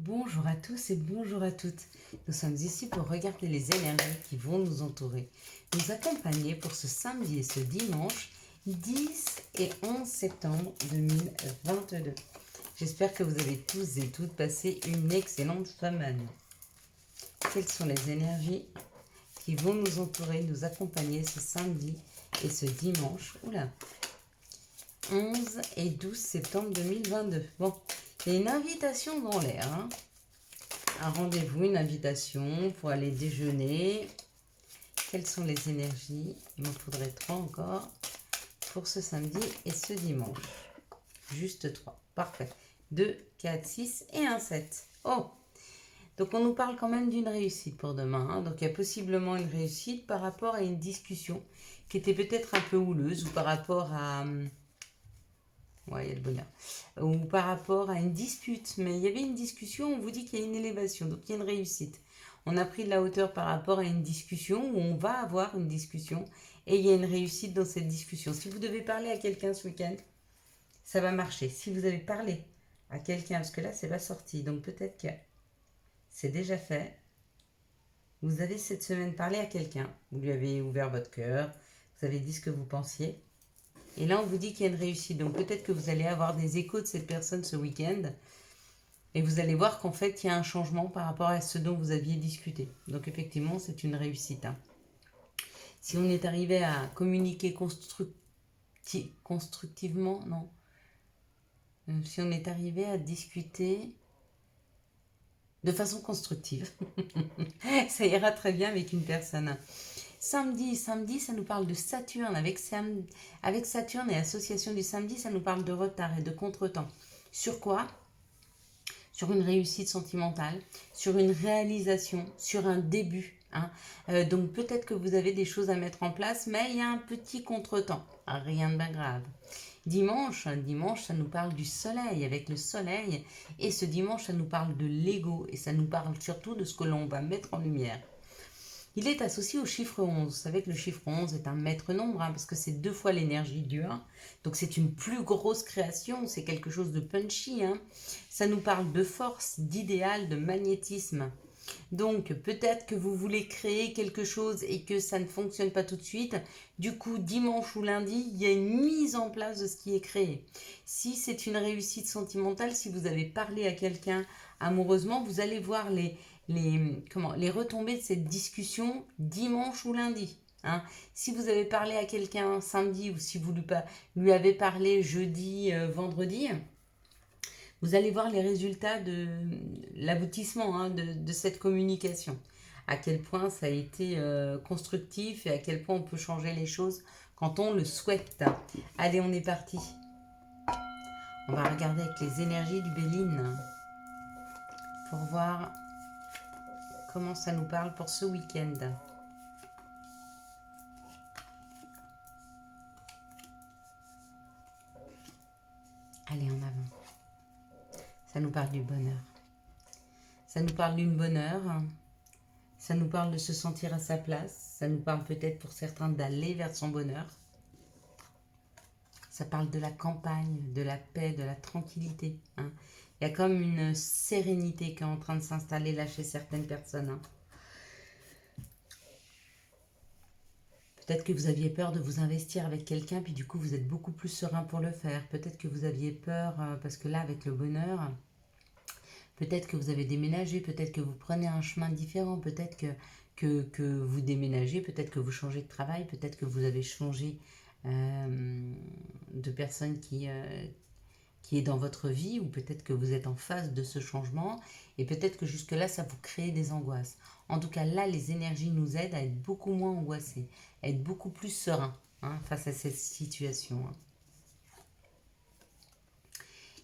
Bonjour à tous et bonjour à toutes. Nous sommes ici pour regarder les énergies qui vont nous entourer, nous accompagner pour ce samedi et ce dimanche 10 et 11 septembre 2022. J'espère que vous avez tous et toutes passé une excellente semaine. Quelles sont les énergies qui vont nous entourer, nous accompagner ce samedi et ce dimanche 11 et 12 septembre 2022. Bon, il y a une invitation dans l'air, un rendez-vous, une invitation pour aller déjeuner. Quelles sont les énergies? Il m'en faudrait 3 encore pour ce samedi et ce dimanche. Juste 3. Parfait. 2, 4, 6 et un 7. Oh! Donc on nous parle quand même d'une réussite pour demain. Donc il y a possiblement une réussite par rapport à une discussion qui était peut-être un peu houleuse ou par rapport à... Ouais, il y a le bonheur. Ou par rapport à une dispute. Mais il y avait une discussion, on vous dit qu'il y a une élévation, donc il y a une réussite. On a pris de la hauteur par rapport à une discussion où on va avoir une discussion et il y a une réussite dans cette discussion. Si vous devez parler à quelqu'un ce week-end, ça va marcher. Si vous avez parlé à quelqu'un, parce que là, c'est pas sorti, donc peut-être que c'est déjà fait. Vous avez cette semaine parlé à quelqu'un, vous lui avez ouvert votre cœur, vous avez dit ce que vous pensiez. Et là, on vous dit qu'il y a une réussite. Donc peut-être que vous allez avoir des échos de cette personne ce week-end. Et vous allez voir qu'en fait, il y a un changement par rapport à ce dont vous aviez discuté. Donc effectivement, c'est une réussite. Si on est arrivé à communiquer constructivement, non. Si on est arrivé à discuter de façon constructive, ça ira très bien avec une personne. Samedi, ça nous parle de Saturne. Avec Saturne et association du samedi, ça nous parle de retard et de contretemps. Sur quoi? Sur une réussite sentimentale, sur une réalisation, sur un début. Donc peut-être que vous avez des choses à mettre en place, mais il y a un petit contretemps. Rien de bien grave. Dimanche, ça nous parle du soleil, avec le soleil. Et ce dimanche, ça nous parle de l'ego. Et ça nous parle surtout de ce que l'on va mettre en lumière. Il est associé au chiffre 11. Vous savez que le chiffre 11 est un maître nombre, parce que c'est 2 fois l'énergie du 1. Donc c'est une plus grosse création, c'est quelque chose de punchy. Ça nous parle de force, d'idéal, de magnétisme. Donc peut-être que vous voulez créer quelque chose et que ça ne fonctionne pas tout de suite. Du coup, dimanche ou lundi, il y a une mise en place de ce qui est créé. Si c'est une réussite sentimentale, si vous avez parlé à quelqu'un amoureusement, vous allez voir les retombées de cette discussion dimanche ou lundi. Si vous avez parlé à quelqu'un samedi ou si vous lui avez parlé jeudi, vendredi, vous allez voir les résultats de l'aboutissement de cette communication. À quel point ça a été constructif et à quel point on peut changer les choses quand on le souhaite. Allez, on est parti. On va regarder avec les énergies du Béline pour voir comment ça nous parle pour ce week-end. Allez, en avant. Ça nous parle du bonheur. Ça nous parle d'une bonheur. Ça nous parle de se sentir à sa place. Ça nous parle peut-être pour certains d'aller vers son bonheur. Ça parle de la campagne, de la paix, de la tranquillité. Il y a comme une sérénité qui est en train de s'installer là chez certaines personnes. Peut-être que vous aviez peur de vous investir avec quelqu'un, puis du coup vous êtes beaucoup plus serein pour le faire. Peut-être que vous aviez peur, parce que là avec le bonheur, peut-être que vous avez déménagé, peut-être que vous prenez un chemin différent, peut-être que vous déménagez, peut-être que vous changez de travail, peut-être que vous avez changé de personne qui est dans votre vie, ou peut-être que vous êtes en phase de ce changement, et peut-être que jusque-là, ça vous crée des angoisses. En tout cas, là, les énergies nous aident à être beaucoup moins angoissés, à être beaucoup plus sereins face à cette situation.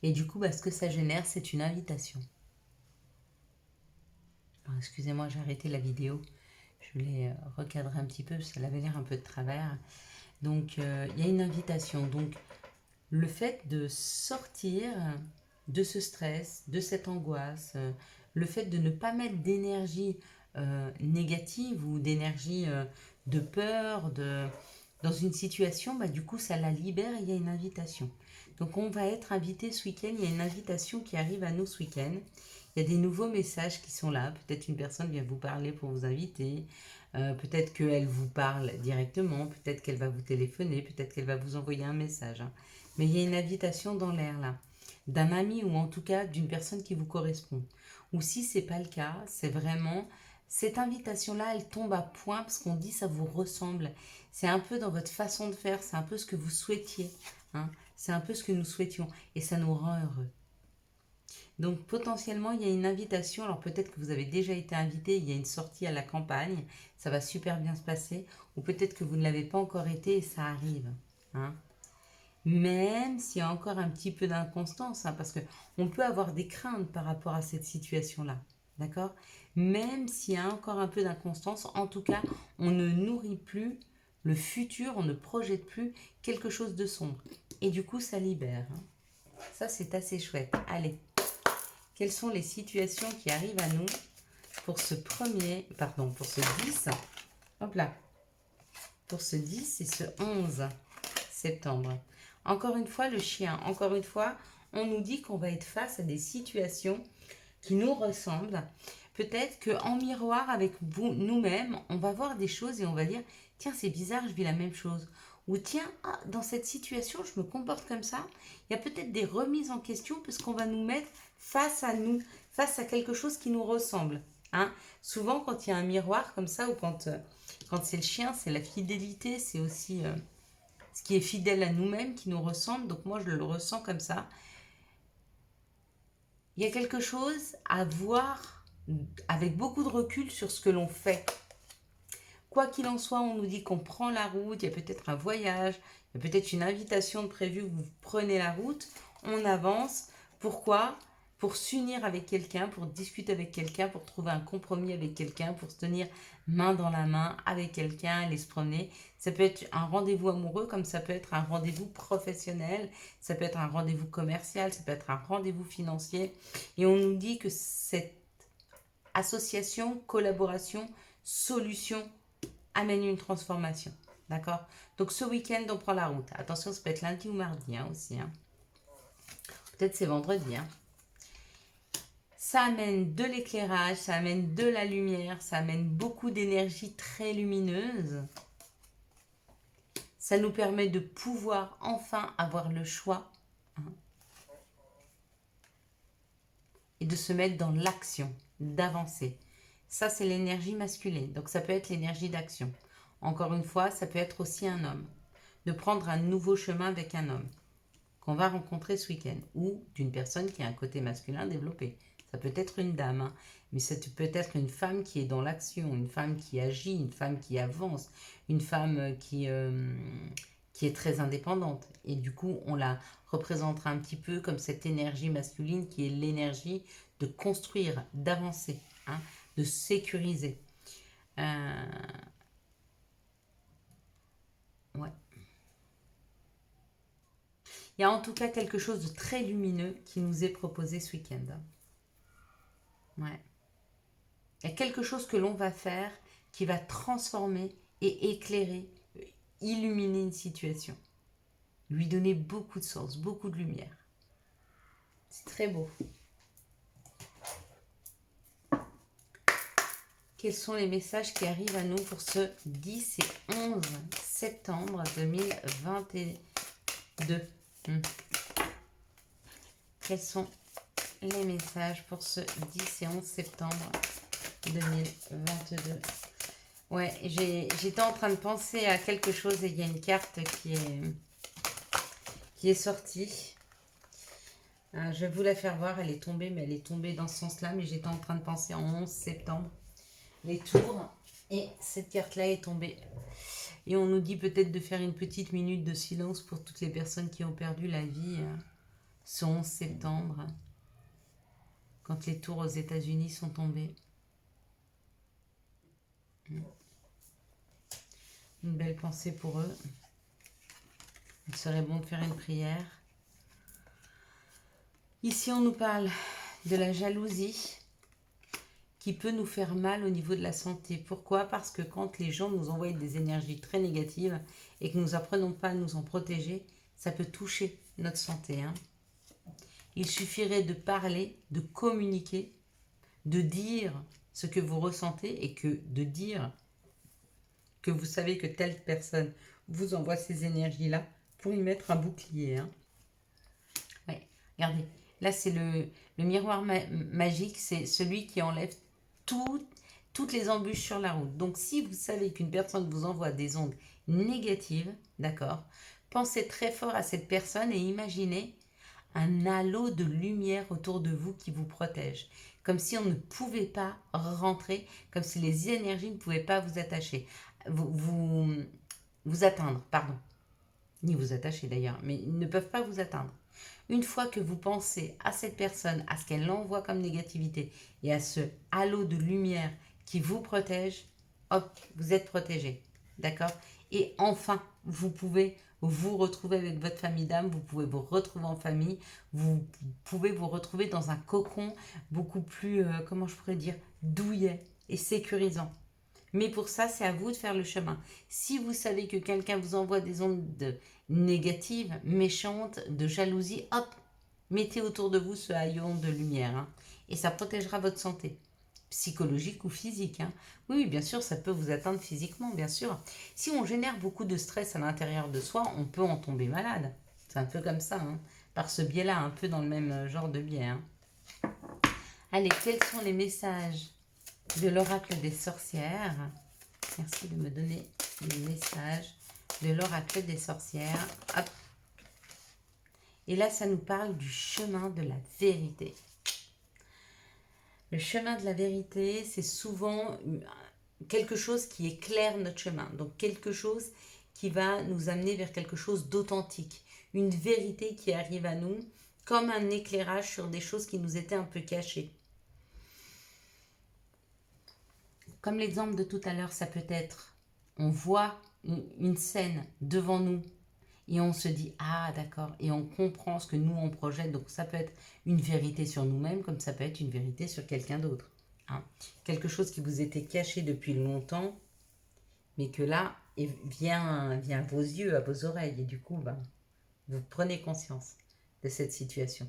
Et du coup, ce que ça génère, c'est une invitation. Alors, excusez-moi, j'ai arrêté la vidéo. Je voulais recadrer un petit peu, parce qu'elle avait l'air un peu de travers. Donc, il y a une invitation. Donc, le fait de sortir de ce stress, de cette angoisse, le fait de ne pas mettre d'énergie négative ou d'énergie de peur dans une situation, du coup ça la libère et il y a une invitation. Donc on va être invité ce week-end, il y a une invitation qui arrive à nous ce week-end. Il y a des nouveaux messages qui sont là. Peut-être une personne vient vous parler pour vous inviter. Peut-être qu'elle vous parle directement. Peut-être qu'elle va vous téléphoner. Peut-être qu'elle va vous envoyer un message. Hein. Mais il y a une invitation dans l'air là. D'un ami ou en tout cas d'une personne qui vous correspond. Ou si ce n'est pas le cas, c'est vraiment... Cette invitation-là, elle tombe à point parce qu'on dit ça vous ressemble. C'est un peu dans votre façon de faire. C'est un peu ce que vous souhaitiez. Hein. C'est un peu ce que nous souhaitions. Et ça nous rend heureux. Donc potentiellement, il y a une invitation. Alors peut-être que vous avez déjà été invité, il y a une sortie à la campagne. Ça va super bien se passer. Ou peut-être que vous ne l'avez pas encore été et ça arrive. Hein. Même s'il y a encore un petit peu d'inconstance. Hein, parce qu'on peut avoir des craintes par rapport à cette situation-là. D'accord? Même s'il y a encore un peu d'inconstance, en tout cas, on ne nourrit plus le futur, on ne projette plus quelque chose de sombre. Et du coup, ça libère. Hein. Ça, c'est assez chouette. Allez. Quelles sont les situations qui arrivent à nous pour ce pour ce 10, hop là, pour ce 10 et ce 11 septembre. Encore une fois, le chien, encore une fois, on nous dit qu'on va être face à des situations qui nous ressemblent. Peut-être qu'en miroir avec nous-mêmes, on va voir des choses et on va dire, tiens, c'est bizarre, je vis la même chose. Ou tiens, dans cette situation, je me comporte comme ça. Il y a peut-être des remises en question parce qu'on va nous mettre face à nous, face à quelque chose qui nous ressemble. Hein. Souvent, quand il y a un miroir comme ça, ou quand c'est le chien, c'est la fidélité, c'est aussi ce qui est fidèle à nous-mêmes, qui nous ressemble. Donc moi, je le ressens comme ça. Il y a quelque chose à voir avec beaucoup de recul sur ce que l'on fait. Quoi qu'il en soit, on nous dit qu'on prend la route, il y a peut-être un voyage, il y a peut-être une invitation de prévue, vous prenez la route, on avance. Pourquoi ? Pour s'unir avec quelqu'un, pour discuter avec quelqu'un, pour trouver un compromis avec quelqu'un, pour se tenir main dans la main avec quelqu'un, aller se promener. Ça peut être un rendez-vous amoureux, comme ça peut être un rendez-vous professionnel, ça peut être un rendez-vous commercial, ça peut être un rendez-vous financier. Et on nous dit que cette association, collaboration, solution amène une transformation. D'accord? Donc ce week-end, on prend la route. Attention, ça peut être lundi ou mardi hein, aussi. Hein. Peut-être c'est vendredi. Hein. Ça amène de l'éclairage, ça amène de la lumière, ça amène beaucoup d'énergie très lumineuse. Ça nous permet de pouvoir enfin avoir le choix hein, et de se mettre dans l'action, d'avancer. Ça, c'est l'énergie masculine. Donc ça peut être l'énergie d'action. Encore une fois, ça peut être aussi un homme. De prendre un nouveau chemin avec un homme qu'on va rencontrer ce week-end. Ou d'une personne qui a un côté masculin développé. Ça peut être une dame, hein, mais ça peut être une femme qui est dans l'action, une femme qui agit, une femme qui avance, une femme qui est très indépendante. Et du coup, on la représentera un petit peu comme cette énergie masculine qui est l'énergie de construire, d'avancer, hein, de sécuriser. Ouais. Il y a en tout cas quelque chose de très lumineux qui nous est proposé ce week-end. Ouais. Il y a quelque chose que l'on va faire qui va transformer et éclairer, illuminer une situation. Lui donner beaucoup de sens, beaucoup de lumière. C'est très beau. Quels sont les messages qui arrivent à nous pour ce 10 et 11 septembre 2022 Quels sont les messages pour ce 10 et 11 septembre 2022 Ouais, j'étais en train de penser à quelque chose et il y a une carte qui est sortie. Je vais vous la faire voir, elle est tombée, mais elle est tombée dans ce sens-là, mais j'étais en train de penser en 11 septembre, les tours, et cette carte-là est tombée. Et on nous dit peut-être de faire une petite minute de silence pour toutes les personnes qui ont perdu la vie ce 11 septembre, quand les tours aux États-Unis sont tombées. Une belle pensée pour eux. Il serait bon de faire une prière. Ici, on nous parle de la jalousie qui peut nous faire mal au niveau de la santé. Pourquoi ? Parce que quand les gens nous envoient des énergies très négatives et que nous n'apprenons pas à nous en protéger, ça peut toucher notre santé. Hein. Il suffirait de parler, de communiquer, de dire ce que vous ressentez et que de dire que vous savez que telle personne vous envoie ces énergies-là pour y mettre un bouclier. Hein. Ouais, regardez, là c'est le miroir magique, c'est celui qui enlève toutes les embûches sur la route. Donc si vous savez qu'une personne vous envoie des ondes négatives, d'accord, pensez très fort à cette personne et imaginez un halo de lumière autour de vous qui vous protège. Comme si on ne pouvait pas rentrer, comme si les énergies ne pouvaient pas vous attacher. Vous atteindre, pardon. Ni vous attacher d'ailleurs, mais ils ne peuvent pas vous atteindre. Une fois que vous pensez à cette personne, à ce qu'elle envoie comme négativité et à ce halo de lumière qui vous protège, hop, vous êtes protégé. D'accord? Et enfin, vous pouvez vous retrouver avec votre famille d'âme, vous pouvez vous retrouver en famille, vous pouvez vous retrouver dans un cocon beaucoup plus, comment je pourrais dire, douillet et sécurisant. Mais pour ça, c'est à vous de faire le chemin. Si vous savez que quelqu'un vous envoie des ondes négatives, méchantes, de jalousie, hop, mettez autour de vous ce haillon de lumière. Hein, et ça protégera votre santé, psychologique ou physique. Hein. Oui, bien sûr, ça peut vous atteindre physiquement, bien sûr. Si on génère beaucoup de stress à l'intérieur de soi, on peut en tomber malade. C'est un peu comme ça, hein, par ce biais-là, un peu dans le même genre de biais. Hein. Allez, quels sont les messages de l'oracle des sorcières? Merci de me donner les messages de l'oracle des sorcières. Hop. Et là, ça nous parle du chemin de la vérité. Le chemin de la vérité, c'est souvent quelque chose qui éclaire notre chemin. Donc, quelque chose qui va nous amener vers quelque chose d'authentique. Une vérité qui arrive à nous comme un éclairage sur des choses qui nous étaient un peu cachées. Comme l'exemple de tout à l'heure, ça peut être, on voit une scène devant nous et on se dit, ah d'accord, et on comprend ce que nous on projette. Donc ça peut être une vérité sur nous-mêmes comme ça peut être une vérité sur quelqu'un d'autre. Hein. Quelque chose qui vous était caché depuis longtemps, mais que là, vient à vos yeux, à vos oreilles, et du coup, vous prenez conscience de cette situation.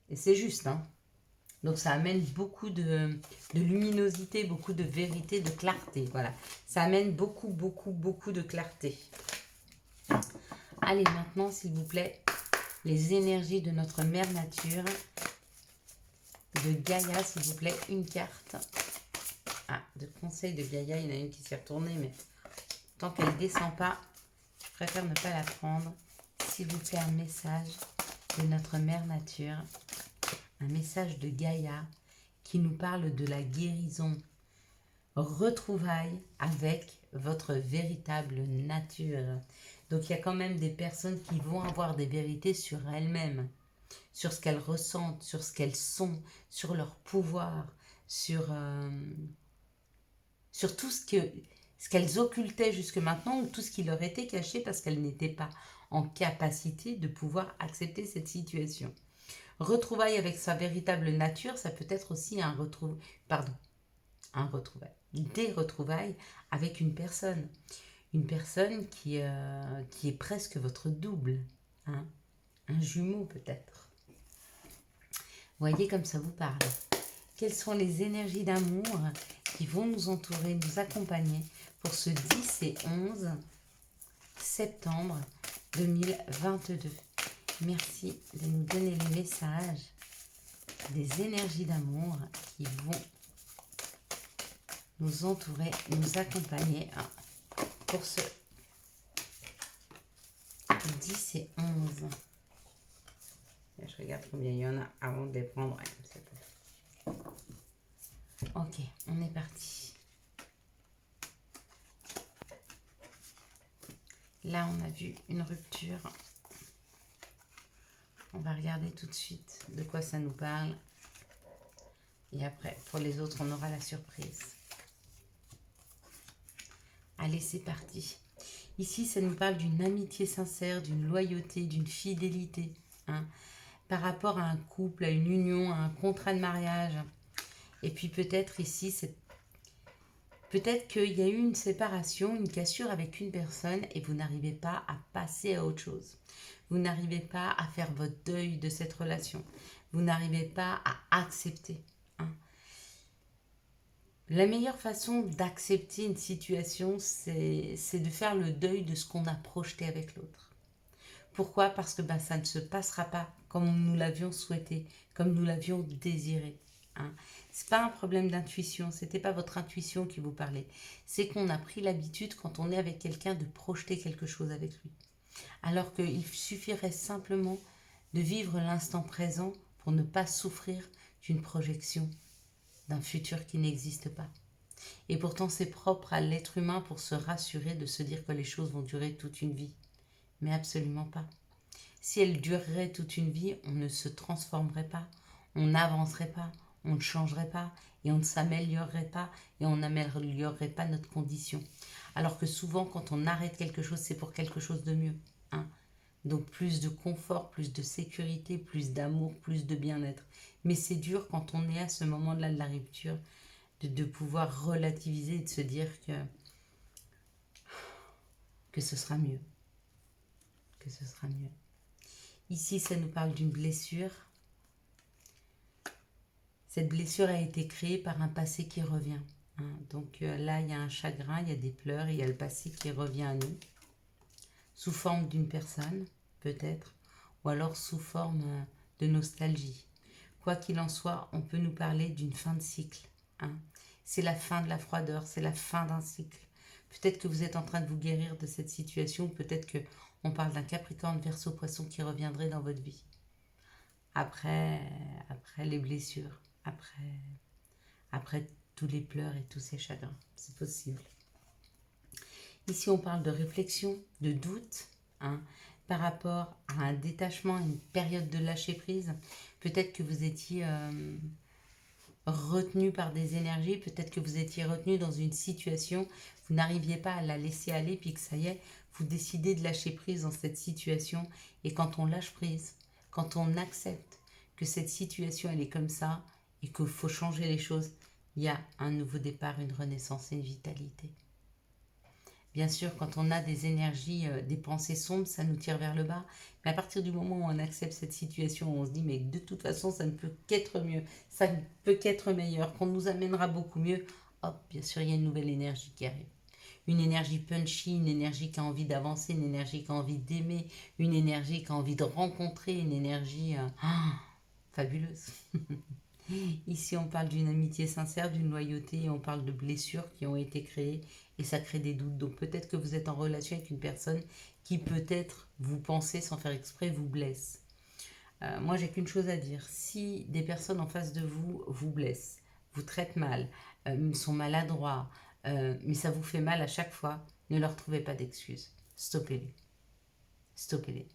Et c'est juste, hein. Donc ça amène beaucoup de luminosité, beaucoup de vérité, de clarté. Voilà, ça amène beaucoup de clarté. Allez, maintenant, s'il vous plaît, les énergies de notre mère nature, de Gaïa, s'il vous plaît, une carte. Ah, de conseil de Gaïa, il y en a une qui s'est retournée, mais tant qu'elle ne descend pas, je préfère ne pas la prendre. S'il vous plaît, un message de notre mère nature, un message de Gaïa qui nous parle de la guérison, retrouvailles avec votre véritable nature. Donc il y a quand même des personnes qui vont avoir des vérités sur elles-mêmes, sur ce qu'elles ressentent, sur ce qu'elles sont, sur leur pouvoir, sur tout ce qu'elles occultaient jusque maintenant ou tout ce qui leur était caché parce qu'elles n'étaient pas en capacité de pouvoir accepter cette situation. Retrouvailles avec sa véritable nature, ça peut être aussi des retrouvailles avec une personne qui est presque votre double, hein, un jumeau peut-être. Voyez comme ça vous parle. Quelles sont les énergies d'amour qui vont nous entourer, nous accompagner pour ce 10 et 11 septembre 2022. Merci de nous donner les messages des énergies d'amour qui vont nous entourer, nous accompagner pour ce 10 et 11. Je regarde combien il y en a avant de les prendre. Ok, on est parti. Là, on a vu une rupture. On va regarder tout de suite de quoi ça nous parle. Et après, pour les autres, on aura la surprise. Allez, c'est parti. Ici, ça nous parle d'une amitié sincère, d'une loyauté, d'une fidélité. Hein, par rapport à un couple, à une union, à un contrat de mariage. Et puis peut-être ici, Peut-être qu'il y a eu une séparation, une cassure avec une personne et vous n'arrivez pas à passer à autre chose. Vous n'arrivez pas à faire votre deuil de cette relation. Vous n'arrivez pas à accepter. Hein. La meilleure façon d'accepter une situation, c'est de faire le deuil de ce qu'on a projeté avec l'autre. Pourquoi? Parce que ça ne se passera pas comme nous l'avions souhaité, comme nous l'avions désiré. Hein. Ce n'est pas un problème d'intuition, ce n'était pas votre intuition qui vous parlait. C'est qu'on a pris l'habitude, quand on est avec quelqu'un, de projeter quelque chose avec lui. Alors qu'il suffirait simplement de vivre l'instant présent pour ne pas souffrir d'une projection d'un futur qui n'existe pas. Et pourtant, c'est propre à l'être humain pour se rassurer, de se dire que les choses vont durer toute une vie. Mais absolument pas. Si elles dureraient toute une vie, on ne se transformerait pas, on n'avancerait pas, on ne changerait pas, et on ne s'améliorerait pas, et on n'améliorerait pas notre condition. Alors que souvent, quand on arrête quelque chose, c'est pour quelque chose de mieux. Hein. Donc plus de confort, plus de sécurité, plus d'amour, plus de bien-être. Mais c'est dur quand on est à ce moment-là de la rupture, de pouvoir relativiser et de se dire que ce sera mieux. Que ce sera mieux. Ici, ça nous parle d'une blessure. Cette blessure a été créée par un passé qui revient. Hein. Donc là, il y a un chagrin, il y a des pleurs, et il y a le passé qui revient à nous. Sous forme d'une personne, peut-être, ou alors sous forme de nostalgie. Quoi qu'il en soit, on peut nous parler d'une fin de cycle. Hein. C'est la fin de la froideur, c'est la fin d'un cycle. Peut-être que vous êtes en train de vous guérir de cette situation, peut-être qu'on parle d'un Capricorne, Verseau, Poisson qui reviendrait dans votre vie. Après les blessures, après tous les pleurs et tous ces chagrins, c'est possible. Ici, on parle de réflexion, de doute, hein, par rapport à un détachement, à une période de lâcher-prise. Peut-être que vous étiez retenu par des énergies, peut-être que vous étiez retenu dans une situation, vous n'arriviez pas à la laisser aller, puis que ça y est, vous décidez de lâcher prise dans cette situation. Et quand on lâche prise, quand on accepte que cette situation, elle est comme ça, et qu'il faut changer les choses, il y a un nouveau départ, une renaissance et une vitalité. Bien sûr, quand on a des énergies, des pensées sombres, ça nous tire vers le bas. Mais à partir du moment où on accepte cette situation, on se dit, mais de toute façon, ça ne peut qu'être mieux, ça ne peut qu'être meilleur, qu'on nous amènera beaucoup mieux. Hop, bien sûr, il y a une nouvelle énergie qui arrive. Une énergie punchy, une énergie qui a envie d'avancer, une énergie qui a envie d'aimer, une énergie qui a envie de rencontrer, une énergie fabuleuse. Ici, on parle d'une amitié sincère, d'une loyauté, et on parle de blessures qui ont été créées, et ça crée des doutes. Donc peut-être que vous êtes en relation avec une personne qui peut-être, vous pensez sans faire exprès, vous blesse. Moi, j'ai qu'une chose à dire. Si des personnes en face de vous vous blessent, vous traitent mal, sont maladroits, mais ça vous fait mal à chaque fois, ne leur trouvez pas d'excuses. Stoppez-les. Stoppez-les.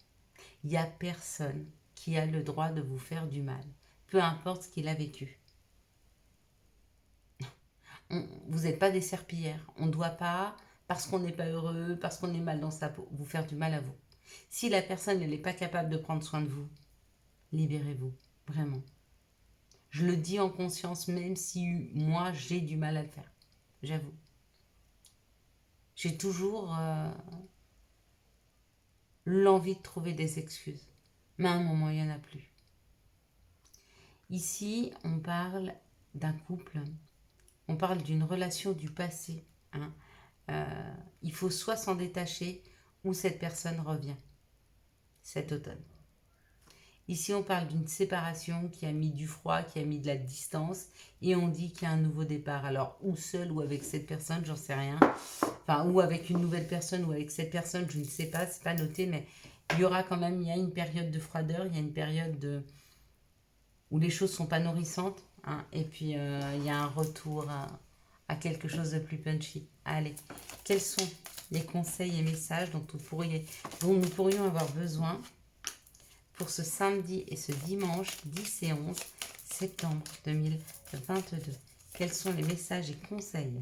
Il n'y a personne qui a le droit de vous faire du mal, peu importe ce qu'il a vécu. Vous n'êtes pas des serpillères. On ne doit pas, parce qu'on n'est pas heureux, parce qu'on est mal dans sa peau, vous faire du mal à vous. Si la personne n'est pas capable de prendre soin de vous, libérez-vous, vraiment. Je le dis en conscience, même si moi j'ai du mal à le faire, j'avoue. J'ai toujours l'envie de trouver des excuses, mais à un moment il n'y en a plus. Ici, on parle d'un couple, on parle d'une relation du passé. Hein. Il faut soit s'en détacher, ou cette personne revient cet automne. Ici, on parle d'une séparation qui a mis du froid, qui a mis de la distance, et on dit qu'il y a un nouveau départ. Alors, ou seul, ou avec cette personne, j'en sais rien. Enfin, ou avec une nouvelle personne, ou avec cette personne, je ne sais pas, c'est pas noté, mais il y aura quand même, il y a une période de froideur, il y a une période où les choses sont pas nourrissantes, hein, et puis il y a un retour à quelque chose de plus punchy. Allez, quels sont les conseils et messages dont nous pourrions avoir besoin pour ce samedi et ce dimanche 10 et 11 septembre 2022. Quels sont les messages et conseils?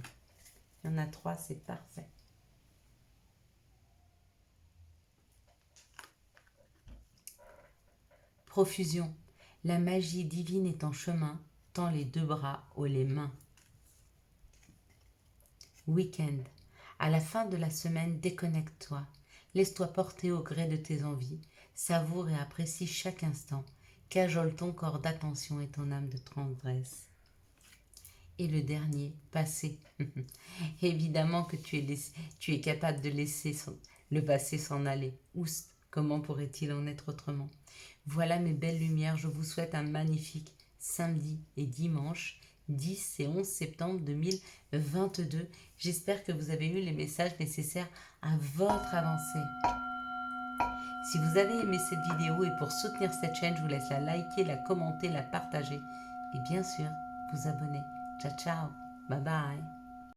Il y en a 3, c'est parfait. Profusion. La magie divine est en chemin, tend les deux bras aux les mains. week-end. À la fin de la semaine, déconnecte-toi. Laisse-toi porter au gré de tes envies. Savoure et apprécie chaque instant. Cajole ton corps d'attention et ton âme de tendresse. Et le dernier, passé. Évidemment que tu es capable de laisser le passé s'en aller. Comment pourrait-il en être autrement? Voilà mes belles lumières, je vous souhaite un magnifique samedi et dimanche 10 et 11 septembre 2022. J'espère que vous avez eu les messages nécessaires à votre avancée. Si vous avez aimé cette vidéo et pour soutenir cette chaîne, je vous laisse la liker, la commenter, la partager et bien sûr vous abonner. Ciao ciao, bye bye.